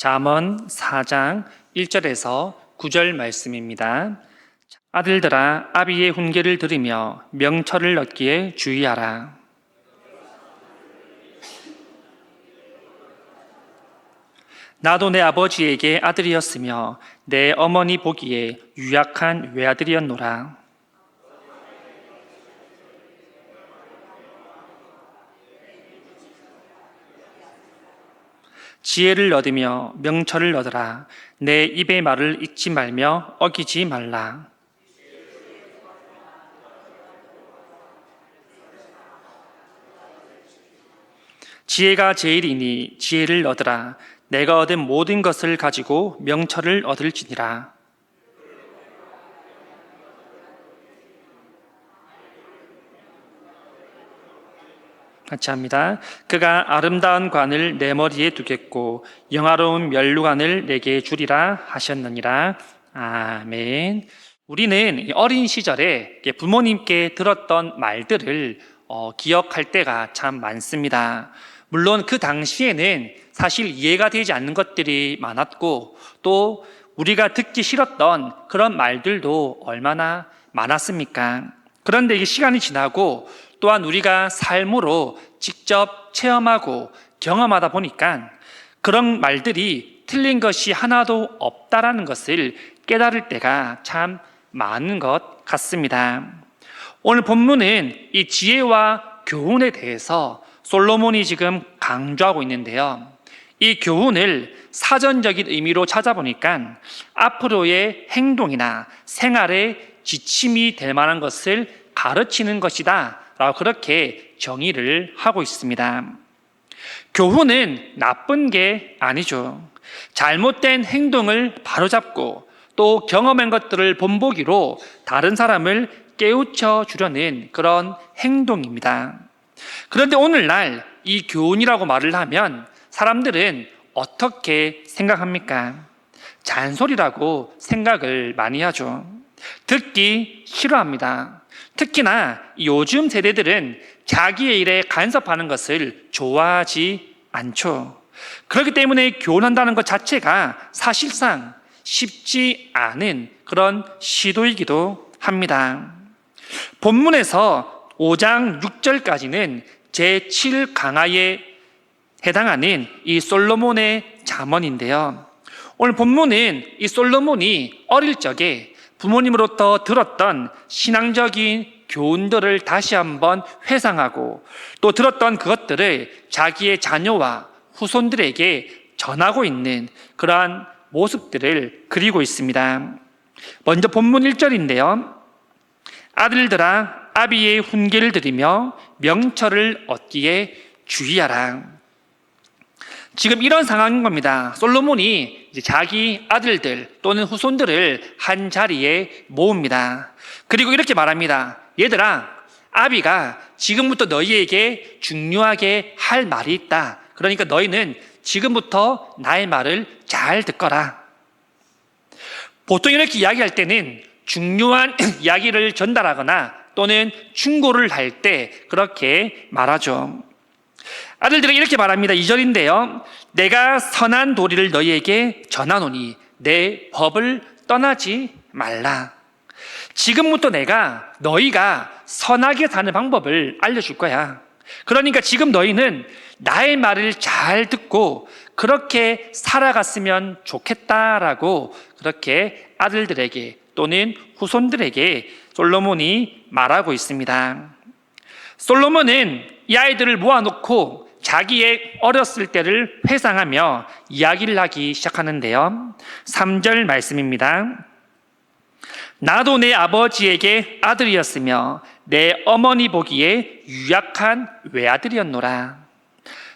잠언 4장 1절에서 9절 말씀입니다. 아들들아 아비의 훈계를 들으며 명철을 얻기에 주의하라. 나도 내 아버지에게 아들이었으며 내 어머니 보기에 유약한 외아들이었노라. 지혜를 얻으며 명철을 얻으라. 내 입의 말을 잊지 말며 어기지 말라. 지혜가 제일이니 지혜를 얻으라. 내가 얻은 모든 것을 가지고 명철을 얻을지니라. 같이 합니다. 그가 아름다운 관을 내 머리에 두겠고 영화로운 면류관을 내게 주리라 하셨느니라. 아멘. 우리는 어린 시절에 부모님께 들었던 말들을 기억할 때가 참 많습니다. 물론 그 당시에는 사실 이해가 되지 않는 것들이 많았고 또 우리가 듣기 싫었던 그런 말들도 얼마나 많았습니까? 그런데 이게 시간이 지나고 또한 우리가 삶으로 직접 체험하고 경험하다 보니까 그런 말들이 틀린 것이 하나도 없다라는 것을 깨달을 때가 참 많은 것 같습니다. 오늘 본문은 이 지혜와 교훈에 대해서 솔로몬이 지금 강조하고 있는데요. 이 교훈을 사전적인 의미로 찾아보니까 앞으로의 행동이나 생활에 지침이 될 만한 것을 가르치는 것이다 라고 그렇게 정의를 하고 있습니다. 교훈은 나쁜 게 아니죠. 잘못된 행동을 바로잡고 또 경험한 것들을 본보기로 다른 사람을 깨우쳐 주려는 그런 행동입니다. 그런데 오늘날 이 교훈이라고 말을 하면 사람들은 어떻게 생각합니까? 잔소리라고 생각을 많이 하죠. 듣기 싫어합니다. 특히나 요즘 세대들은 자기의 일에 간섭하는 것을 좋아하지 않죠. 그렇기 때문에 교훈한다는 것 자체가 사실상 쉽지 않은 그런 시도이기도 합니다. 본문에서 5장 6절까지는 제7강하에 해당하는 이 솔로몬의 잠언인데요. 오늘 본문은 이 솔로몬이 어릴 적에 부모님으로부터 들었던 신앙적인 교훈들을 다시 한번 회상하고 또 들었던 그것들을 자기의 자녀와 후손들에게 전하고 있는 그러한 모습들을 그리고 있습니다. 먼저 본문 1절인데요. 아들들아 아비의 훈계를 들으며 명철을 얻기에 주의하라. 지금 이런 상황인 겁니다. 솔로몬이 이제 자기 아들들 또는 후손들을 한 자리에 모읍니다. 그리고 이렇게 말합니다. 얘들아, 아비가 지금부터 너희에게 중요하게 할 말이 있다. 그러니까 너희는 지금부터 나의 말을 잘 듣거라. 보통 이렇게 이야기할 때는 중요한 이야기를 전달하거나 또는 충고를 할 때 그렇게 말하죠. 아들들에게 이렇게 말합니다. 2절인데요. 내가 선한 도리를 너희에게 전하노니 내 법을 떠나지 말라. 지금부터 내가 너희가 선하게 사는 방법을 알려줄 거야. 그러니까 지금 너희는 나의 말을 잘 듣고 그렇게 살아갔으면 좋겠다라고 그렇게 아들들에게 또는 후손들에게 솔로몬이 말하고 있습니다. 솔로몬은 이 아이들을 모아놓고 자기의 어렸을 때를 회상하며 이야기를 하기 시작하는데요. 3절 말씀입니다. 나도 내 아버지에게 아들이었으며 내 어머니 보기에 유약한 외아들이었노라.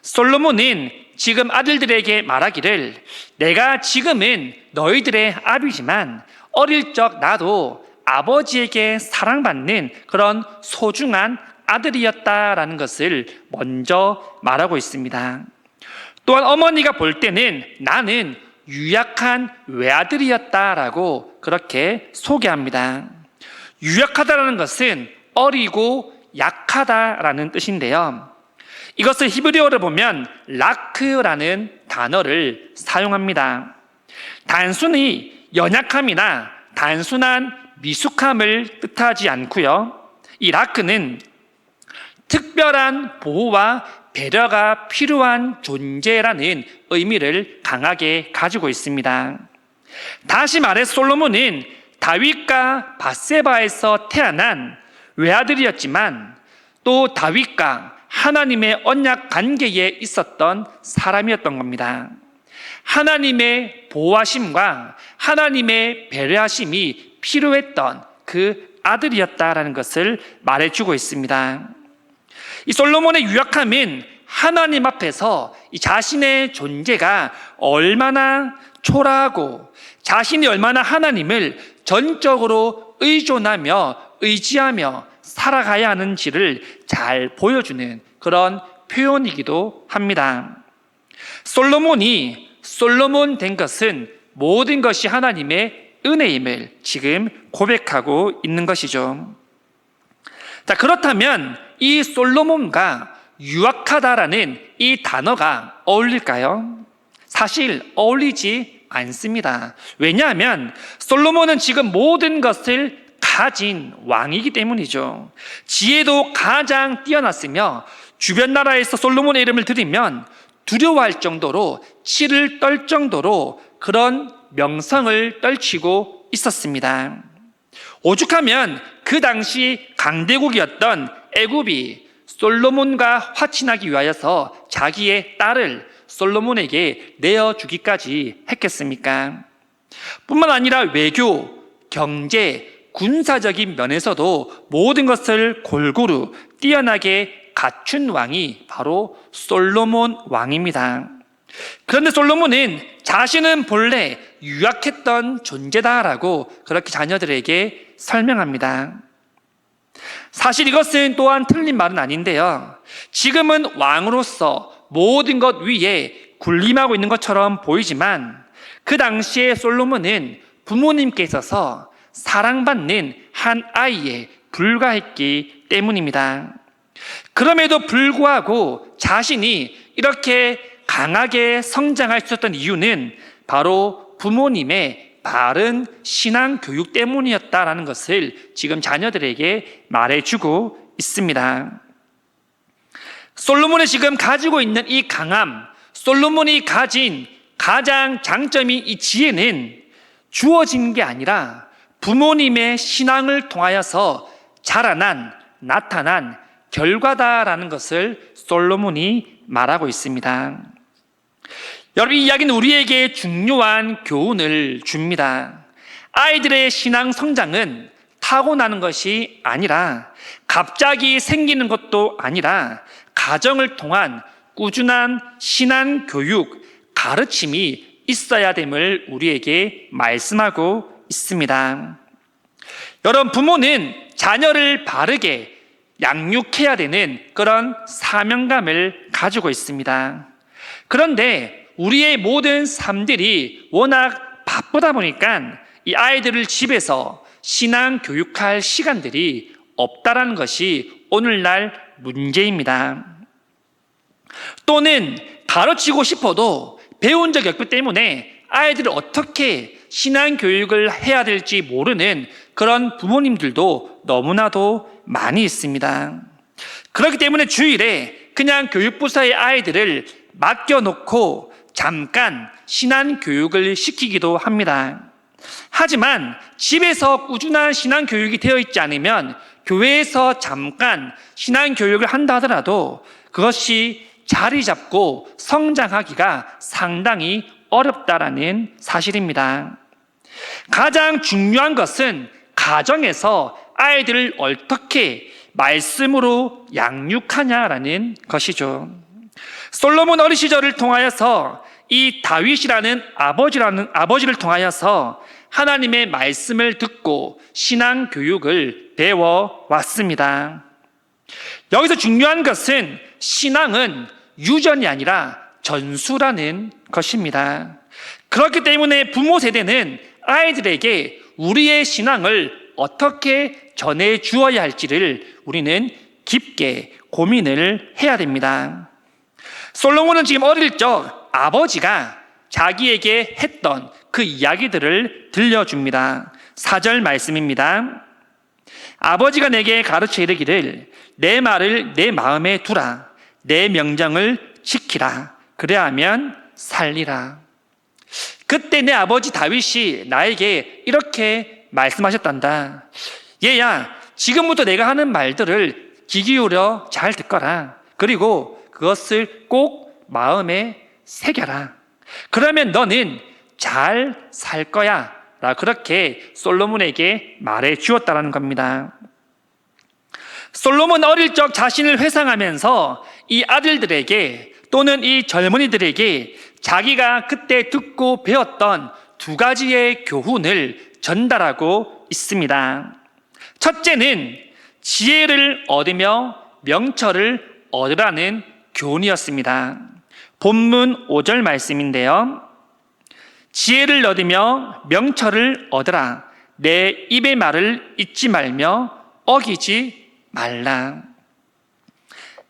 솔로몬은 지금 아들들에게 말하기를 내가 지금은 너희들의 아비지만 어릴 적 나도 아버지에게 사랑받는 그런 소중한 아들이었다라는 것을 먼저 말하고 있습니다. 또한 어머니가 볼 때는 나는 유약한 외아들이었다라고 그렇게 소개합니다. 유약하다라는 것은 어리고 약하다라는 뜻인데요. 이것을 히브리어로 보면 라크라는 단어를 사용합니다. 단순히 연약함이나 단순한 미숙함을 뜻하지 않고요. 이 라크는 특별한 보호와 배려가 필요한 존재라는 의미를 강하게 가지고 있습니다. 다시 말해 솔로몬은 다윗과 밧세바에서 태어난 외아들이었지만 또 다윗과 하나님의 언약 관계에 있었던 사람이었던 겁니다. 하나님의 보호하심과 하나님의 배려하심이 필요했던 그 아들이었다라는 것을 말해주고 있습니다. 이 솔로몬의 유약함은 하나님 앞에서 이 자신의 존재가 얼마나 초라하고 자신이 얼마나 하나님을 전적으로 의존하며 의지하며 살아가야 하는지를 잘 보여주는 그런 표현이기도 합니다. 솔로몬이 솔로몬 된 것은 모든 것이 하나님의 은혜임을 지금 고백하고 있는 것이죠. 자, 그렇다면 이 솔로몬과 유약하다라는 이 단어가 어울릴까요? 사실 어울리지 않습니다. 왜냐하면 솔로몬은 지금 모든 것을 가진 왕이기 때문이죠. 지혜도 가장 뛰어났으며 주변 나라에서 솔로몬의 이름을 들으면 두려워할 정도로 치를 떨 정도로 그런 명성을 떨치고 있었습니다. 오죽하면 그 당시 강대국이었던 애굽이 솔로몬과 화친하기 위하여서 자기의 딸을 솔로몬에게 내어주기까지 했겠습니까? 뿐만 아니라 외교, 경제, 군사적인 면에서도 모든 것을 골고루 뛰어나게 갖춘 왕이 바로 솔로몬 왕입니다. 그런데 솔로몬은 자신은 본래 유약했던 존재다라고 그렇게 자녀들에게 설명합니다. 사실 이것은 또한 틀린 말은 아닌데요. 지금은 왕으로서 모든 것 위에 군림하고 있는 것처럼 보이지만 그 당시에 솔로몬은 부모님께 있어서 사랑받는 한 아이에 불과했기 때문입니다. 그럼에도 불구하고 자신이 이렇게 강하게 성장할 수 있었던 이유는 바로 부모님의 바른 신앙 교육 때문이었다라는 것을 지금 자녀들에게 말해주고 있습니다. 솔로몬이 지금 가지고 있는 이 강함, 솔로몬이 가진 가장 장점이 이 지혜는 주어진 게 아니라 부모님의 신앙을 통하여서 자라난, 나타난 결과다라는 것을 솔로몬이 말하고 있습니다. 여러분, 이 이야기는 우리에게 중요한 교훈을 줍니다. 아이들의 신앙 성장은 타고나는 것이 아니라 갑자기 생기는 것도 아니라 가정을 통한 꾸준한 신앙 교육, 가르침이 있어야 됨을 우리에게 말씀하고 있습니다. 여러분, 부모는 자녀를 바르게 양육해야 되는 그런 사명감을 가지고 있습니다. 그런데 우리의 모든 삶들이 워낙 바쁘다 보니까 이 아이들을 집에서 신앙 교육할 시간들이 없다라는 것이 오늘날 문제입니다. 또는 가르치고 싶어도 배운 적이 없기 때문에 아이들을 어떻게 신앙 교육을 해야 될지 모르는 그런 부모님들도 너무나도 많이 있습니다. 그렇기 때문에 주일에 그냥 교육부서의 아이들을 맡겨놓고 잠깐 신앙 교육을 시키기도 합니다. 하지만 집에서 꾸준한 신앙 교육이 되어 있지 않으면 교회에서 잠깐 신앙 교육을 한다 하더라도 그것이 자리 잡고 성장하기가 상당히 어렵다라는 사실입니다. 가장 중요한 것은 가정에서 아이들을 어떻게 말씀으로 양육하냐라는 것이죠. 솔로몬 어린 시절을 통하여서 이 다윗이라는 아버지를 통하여서 하나님의 말씀을 듣고 신앙 교육을 배워왔습니다. 여기서 중요한 것은 신앙은 유전이 아니라 전수라는 것입니다. 그렇기 때문에 부모 세대는 아이들에게 우리의 신앙을 어떻게 전해 주어야 할지를 우리는 깊게 고민을 해야 됩니다. 솔로몬은 지금 어릴 적 아버지가 자기에게 했던 그 이야기들을 들려줍니다. 4절 말씀입니다. 아버지가 내게 가르쳐 이르기를 내 말을 내 마음에 두라. 내 명령을 지키라. 그래야 하면 살리라. 그때 내 아버지 다윗이 나에게 이렇게 말씀하셨단다. 얘야, 지금부터 내가 하는 말들을 귀 기울여 잘 듣거라. 그리고 그것을 꼭 마음에 새겨라. 그러면 너는 잘 살 거야. 라 그렇게 솔로몬에게 말해 주었다는 겁니다. 솔로몬 어릴 적 자신을 회상하면서 이 아들들에게 또는 이 젊은이들에게 자기가 그때 듣고 배웠던 두 가지의 교훈을 전달하고 있습니다. 첫째는 지혜를 얻으며 명철을 얻으라는 교훈이었습니다. 본문 5절 말씀인데요. 지혜를 얻으며 명철을 얻으라. 내 입의 말을 잊지 말며 어기지 말라.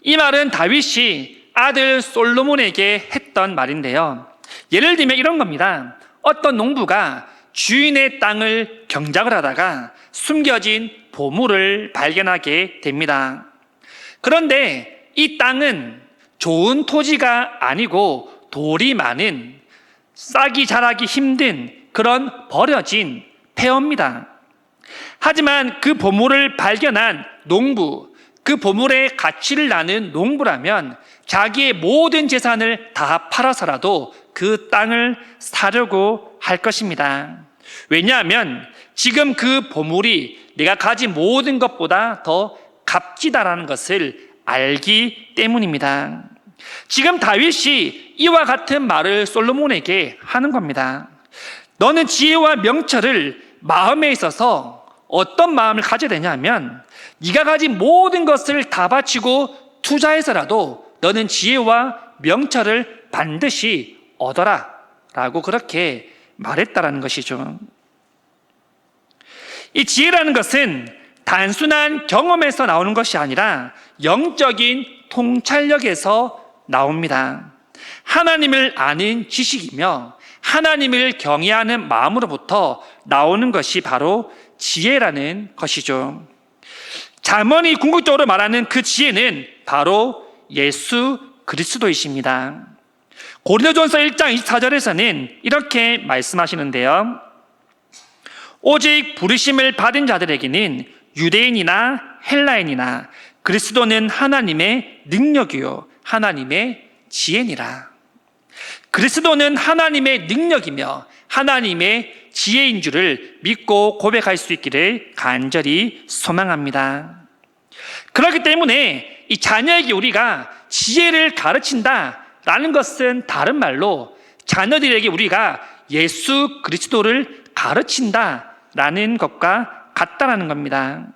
이 말은 다윗이 아들 솔로몬에게 했던 말인데요. 예를 들면 이런 겁니다. 어떤 농부가 주인의 땅을 경작을 하다가 숨겨진 보물을 발견하게 됩니다. 그런데 이 땅은 좋은 토지가 아니고 돌이 많은 싹이 자라기 힘든 그런 버려진 폐허입니다. 하지만 그 보물을 발견한 농부, 그 보물의 가치를 나는 농부라면 자기의 모든 재산을 다 팔아서라도 그 땅을 사려고 할 것입니다. 왜냐하면 지금 그 보물이 내가 가진 모든 것보다 더 값지다라는 것을 알기 때문입니다. 지금 다윗이 이와 같은 말을 솔로몬에게 하는 겁니다. 너는 지혜와 명철을 마음에 있어서 어떤 마음을 가져야 되냐면 네가 가진 모든 것을 다 바치고 투자해서라도 너는 지혜와 명철을 반드시 얻어라 라고 그렇게 말했다라는 것이죠. 이 지혜라는 것은 단순한 경험에서 나오는 것이 아니라 영적인 통찰력에서 나옵니다. 하나님을 아는 지식이며 하나님을 경외하는 마음으로부터 나오는 것이 바로 지혜라는 것이죠. 잠언이 궁극적으로 말하는 그 지혜는 바로 예수 그리스도이십니다. 고린도전서 1장 24절에서는 이렇게 말씀하시는데요. 오직 부르심을 받은 자들에게는 유대인이나 헬라인이나 그리스도는 하나님의 능력이요 하나님의 지혜니라. 그리스도는 하나님의 능력이며 하나님의 지혜인 줄을 믿고 고백할 수 있기를 간절히 소망합니다. 그렇기 때문에 이 자녀에게 우리가 지혜를 가르친다라는 것은 다른 말로 자녀들에게 우리가 예수 그리스도를 가르친다라는 것과 같다라는 겁니다.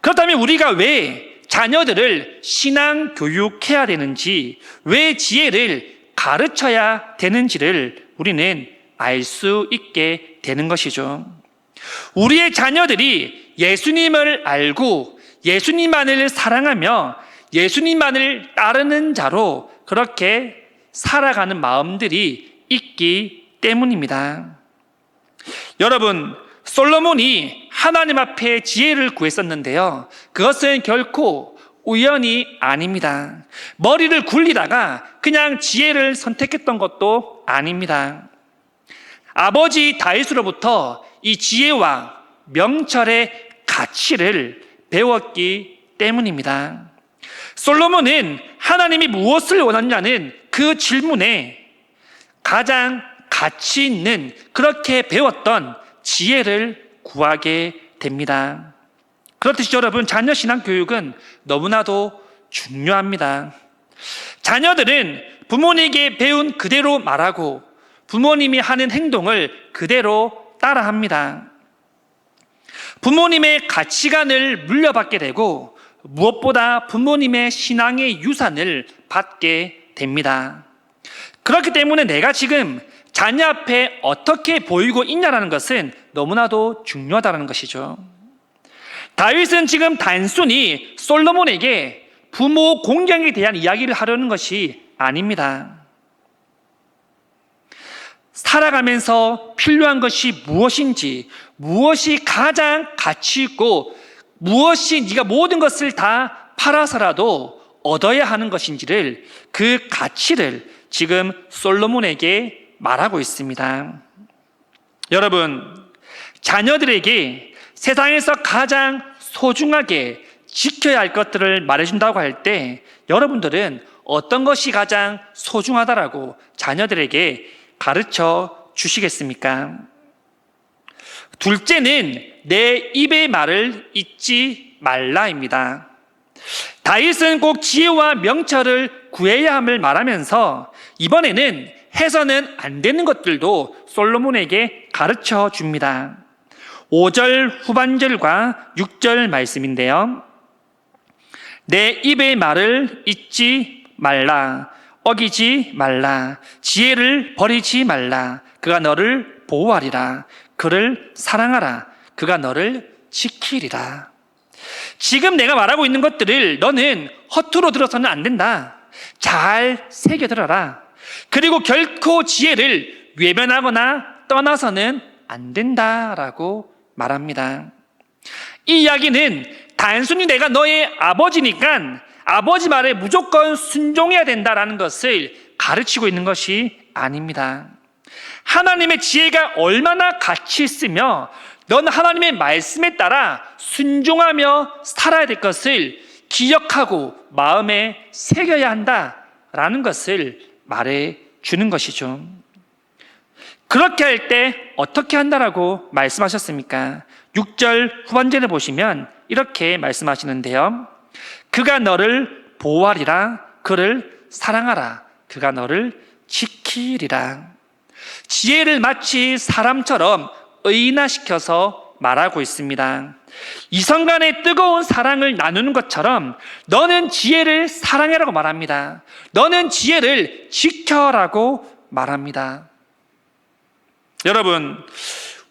그렇다면 우리가 왜 자녀들을 신앙 교육해야 되는지, 왜 지혜를 가르쳐야 되는지를 우리는 알 수 있게 되는 것이죠. 우리의 자녀들이 예수님을 알고 예수님만을 사랑하며 예수님만을 따르는 자로 그렇게 살아가는 마음들이 있기 때문입니다. 여러분, 솔로몬이 하나님 앞에 지혜를 구했었는데요. 그것은 결코 우연이 아닙니다. 머리를 굴리다가 그냥 지혜를 선택했던 것도 아닙니다. 아버지 다윗으로부터 이 지혜와 명철의 가치를 배웠기 때문입니다. 솔로몬은 하나님이 무엇을 원하냐는 그 질문에 가장 가치 있는 그렇게 배웠던 지혜를 구하게 됩니다. 그렇듯이 여러분, 자녀 신앙 교육은 너무나도 중요합니다. 자녀들은 부모님에게 배운 그대로 말하고 부모님이 하는 행동을 그대로 따라합니다. 부모님의 가치관을 물려받게 되고 무엇보다 부모님의 신앙의 유산을 받게 됩니다. 그렇기 때문에 내가 지금 자녀 앞에 어떻게 보이고 있냐라는 것은 너무나도 중요하다는 것이죠. 다윗은 지금 단순히 솔로몬에게 부모 공경에 대한 이야기를 하려는 것이 아닙니다. 살아가면서 필요한 것이 무엇인지, 무엇이 가장 가치 있고 무엇이 네가 모든 것을 다 팔아서라도 얻어야 하는 것인지를, 그 가치를 지금 솔로몬에게 말하고 있습니다. 여러분, 자녀들에게 세상에서 가장 소중하게 지켜야 할 것들을 말해준다고 할 때 여러분들은 어떤 것이 가장 소중하다라고 자녀들에게 가르쳐 주시겠습니까? 둘째는 내 입의 말을 잊지 말라입니다. 다윗은 꼭 지혜와 명철을 구해야 함을 말하면서 이번에는 해서는 안 되는 것들도 솔로몬에게 가르쳐 줍니다. 5절 후반절과 6절 말씀인데요. 내 입의 말을 잊지 말라. 어기지 말라. 지혜를 버리지 말라. 그가 너를 보호하리라. 그를 사랑하라. 그가 너를 지키리라. 지금 내가 말하고 있는 것들을 너는 허투루 들어서는 안 된다. 잘 새겨들어라. 그리고 결코 지혜를 외면하거나 떠나서는 안 된다라고 말합니다. 이 이야기는 단순히 내가 너의 아버지니까 아버지 말에 무조건 순종해야 된다라는 것을 가르치고 있는 것이 아닙니다. 하나님의 지혜가 얼마나 가치 있으며 넌 하나님의 말씀에 따라 순종하며 살아야 될 것을 기억하고 마음에 새겨야 한다라는 것을 말해 주는 것이죠. 그렇게 할 때 어떻게 한다라고 말씀하셨습니까? 6절 후반전에 보시면 이렇게 말씀하시는데요. 그가 너를 보호하리라. 그를 사랑하라. 그가 너를 지키리라. 지혜를 마치 사람처럼 의인화시켜서 말하고 있습니다. 이성 간의 뜨거운 사랑을 나누는 것처럼 너는 지혜를 사랑해라고 말합니다. 너는 지혜를 지켜라고 말합니다. 여러분,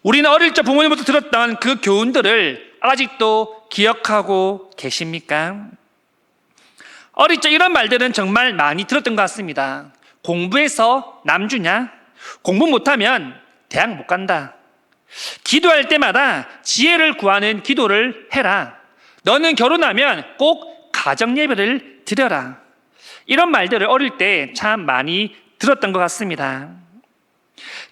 우리는 어릴 적 부모님부터 들었던 그 교훈들을 아직도 기억하고 계십니까? 어릴 적 이런 말들은 정말 많이 들었던 것 같습니다. 공부해서 남주냐? 공부 못하면 대학 못 간다. 기도할 때마다 지혜를 구하는 기도를 해라. 너는 결혼하면 꼭 가정 예배를 드려라. 이런 말들을 어릴 때 참 많이 들었던 것 같습니다.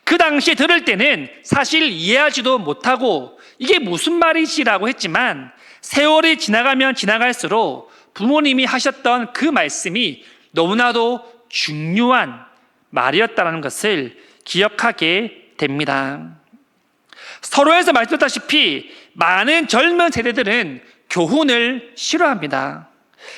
그 당시에 들을 때는 사실 이해하지도 못하고 이게 무슨 말이지라고 했지만 세월이 지나가면 지나갈수록 부모님이 하셨던 그 말씀이 너무나도 중요한 말이었다는 것을 기억하게 됩니다. 서로에서 말씀드렸다시피 많은 젊은 세대들은 교훈을 싫어합니다.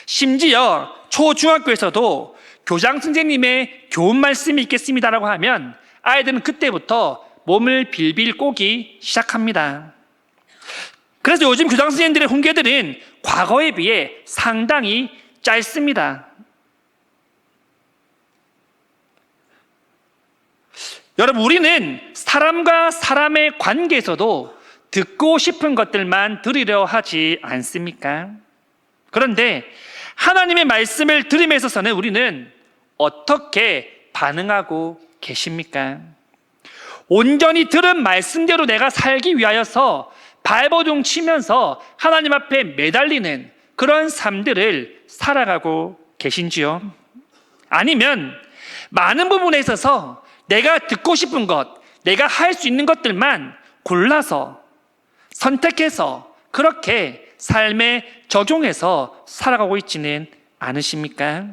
심지어 초중학교에서도 교장 선생님의 교훈 말씀이 있겠습니다라고 하면 아이들은 그때부터 몸을 빌빌 꼬기 시작합니다. 그래서 요즘 교장 선생님들의 훈계들은 과거에 비해 상당히 짧습니다. 여러분, 우리는 사람과 사람의 관계에서도 듣고 싶은 것들만 들으려 하지 않습니까? 그런데 하나님의 말씀을 들음에 있어서는 우리는 어떻게 반응하고 계십니까? 온전히 들은 말씀대로 내가 살기 위하여서 발버둥 치면서 하나님 앞에 매달리는 그런 삶들을 살아가고 계신지요? 아니면 많은 부분에 있어서 내가 듣고 싶은 것, 내가 할 수 있는 것들만 골라서 선택해서 그렇게 삶에 적용해서 살아가고 있지는 않으십니까?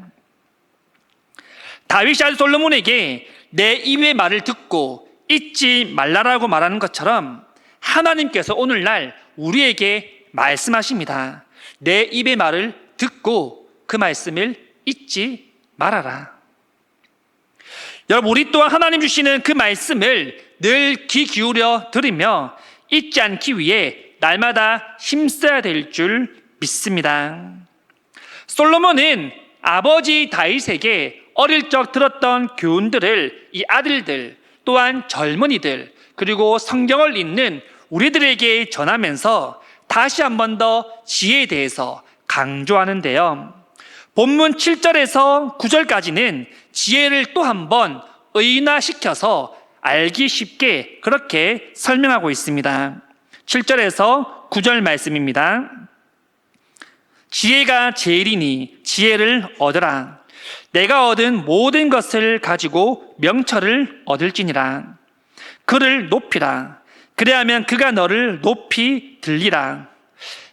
다윗이 아들 솔로몬에게 내 입의 말을 듣고 잊지 말라라고 말하는 것처럼 하나님께서 오늘날 우리에게 말씀하십니다. 내 입의 말을 듣고 그 말씀을 잊지 말아라. 여러분, 우리 또한 하나님 주시는 그 말씀을 늘 귀 기울여 들으며 잊지 않기 위해 날마다 힘써야 될 줄 믿습니다. 솔로몬은 아버지 다윗에게 어릴 적 들었던 교훈들을 이 아들들 또한 젊은이들 그리고 성경을 읽는 우리들에게 전하면서 다시 한 번 더 지혜에 대해서 강조하는데요. 본문 7절에서 9절까지는 지혜를 또 한번 의인화시켜서 알기 쉽게 그렇게 설명하고 있습니다. 7절에서 9절 말씀입니다. 지혜가 제일이니 지혜를 얻으라. 내가 얻은 모든 것을 가지고 명철을 얻을지니라. 그를 높이라. 그래야면 그가 너를 높이 들리라.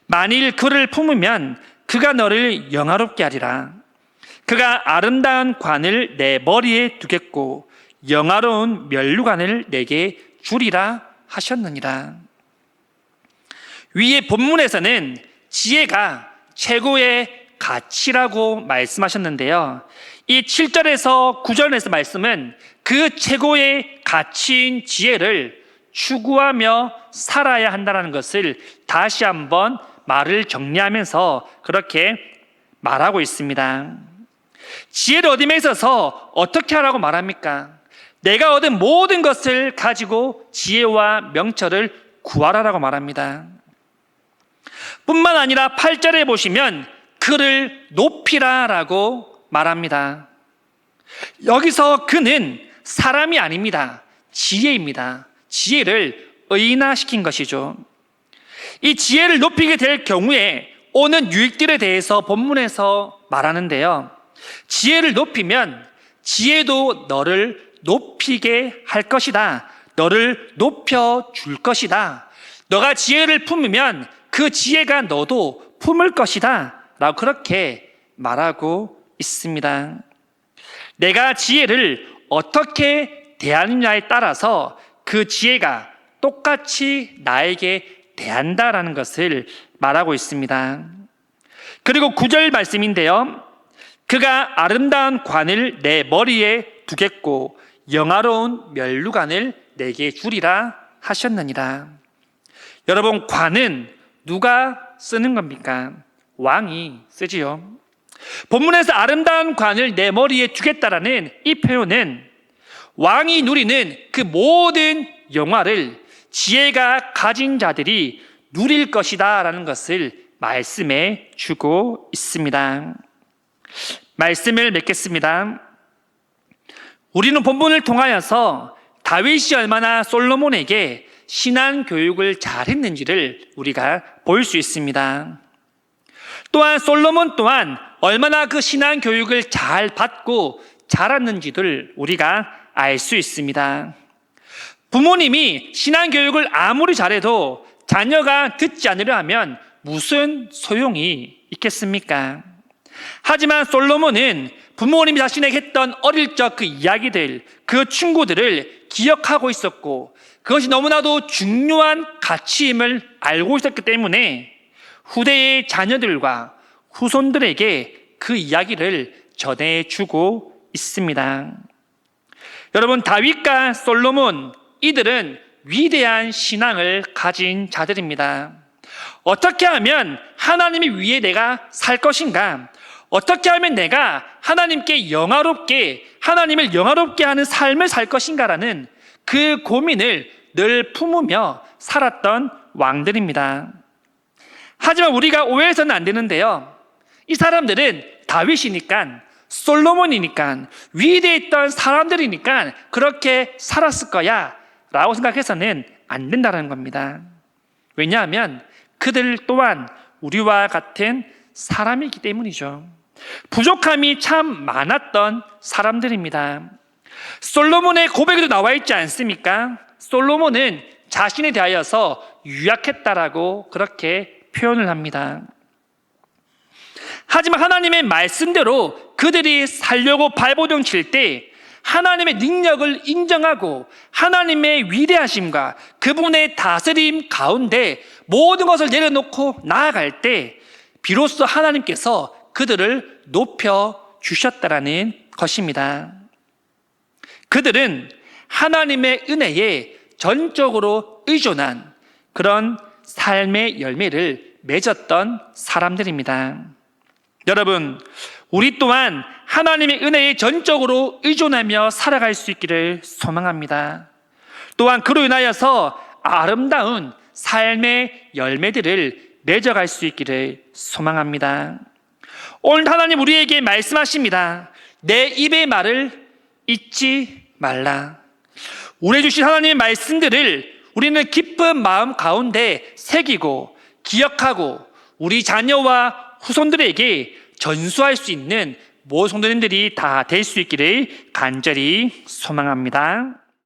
만일 그를 품으면 그가 너를 영화롭게 하리라. 그가 아름다운 관을 내 머리에 두겠고 영화로운 면류관을 내게 주리라 하셨느니라. 위에 본문에서는 지혜가 최고의 가치라고 말씀하셨는데요. 이 7절에서 9절에서 말씀은 그 최고의 가치인 지혜를 추구하며 살아야 한다는 것을 다시 한번 말을 정리하면서 그렇게 말하고 있습니다. 지혜를 얻음에 있어서 어떻게 하라고 말합니까? 내가 얻은 모든 것을 가지고 지혜와 명철을 구하라라고 말합니다. 뿐만 아니라 8절에 보시면 그를 높이라라고 말합니다. 여기서 그는 사람이 아닙니다. 지혜입니다. 지혜를 의인화시킨 것이죠. 이 지혜를 높이게 될 경우에 오는 유익들에 대해서 본문에서 말하는데요. 지혜를 높이면 지혜도 너를 높이게 할 것이다. 너를 높여줄 것이다. 너가 지혜를 품으면 그 지혜가 너도 품을 것이다 라고 그렇게 말하고 있습니다. 내가 지혜를 어떻게 대하느냐에 따라서 그 지혜가 똑같이 나에게 대한다라는 것을 말하고 있습니다. 그리고 9절 말씀인데요. 그가 아름다운 관을 내 머리에 두겠고 영화로운 면류관을 내게 주리라 하셨느니라. 여러분, 관은 누가 쓰는 겁니까? 왕이 쓰지요. 본문에서 아름다운 관을 내 머리에 두겠다라는 이 표현은 왕이 누리는 그 모든 영화를 지혜가 가진 자들이 누릴 것이다 라는 것을 말씀해 주고 있습니다. 말씀을 맺겠습니다. 우리는 본문을 통하여서 다윗이 얼마나 솔로몬에게 신앙 교육을 잘했는지를 우리가 볼 수 있습니다. 또한 솔로몬 또한 얼마나 그 신앙 교육을 잘 받고 자랐는지를 우리가 알 수 있습니다. 부모님이 신앙 교육을 아무리 잘해도 자녀가 듣지 않으려 하면 무슨 소용이 있겠습니까? 하지만 솔로몬은 부모님이 자신에게 했던 어릴 적 그 이야기들, 그 충고들을 기억하고 있었고 그것이 너무나도 중요한 가치임을 알고 있었기 때문에 후대의 자녀들과 후손들에게 그 이야기를 전해주고 있습니다. 여러분, 다윗과 솔로몬, 이들은 위대한 신앙을 가진 자들입니다. 어떻게 하면 하나님이 위해 내가 살 것인가? 어떻게 하면 내가 하나님께 영화롭게, 하나님을 영화롭게 하는 삶을 살 것인가라는 그 고민을 늘 품으며 살았던 왕들입니다. 하지만 우리가 오해해서는 안 되는데요. 이 사람들은 다윗이니까, 솔로몬이니까, 위대했던 사람들이니까 그렇게 살았을 거야 라고 생각해서는 안 된다는 겁니다. 왜냐하면 그들 또한 우리와 같은 사람이기 때문이죠. 부족함이 참 많았던 사람들입니다. 솔로몬의 고백에도 나와 있지 않습니까? 솔로몬은 자신에 대하여서 유약했다라고 그렇게 표현을 합니다. 하지만 하나님의 말씀대로 그들이 살려고 발버둥 칠 때 하나님의 능력을 인정하고 하나님의 위대하심과 그분의 다스림 가운데 모든 것을 내려놓고 나아갈 때 비로소 하나님께서 그들을 높여주셨다라는 것입니다. 그들은 하나님의 은혜에 전적으로 의존한 그런 삶의 열매를 맺었던 사람들입니다. 여러분, 우리 또한 하나님의 은혜에 전적으로 의존하며 살아갈 수 있기를 소망합니다. 또한 그로 인하여서 아름다운 삶의 열매들을 맺어갈 수 있기를 소망합니다. 오늘 하나님 우리에게 말씀하십니다. 내 입의 말을 잊지 말라. 우리 주신 하나님의 말씀들을 우리는 기쁜 마음 가운데 새기고 기억하고 우리 자녀와 후손들에게 전수할 수 있는 모든 성도님들이 다 될 수 있기를 간절히 소망합니다.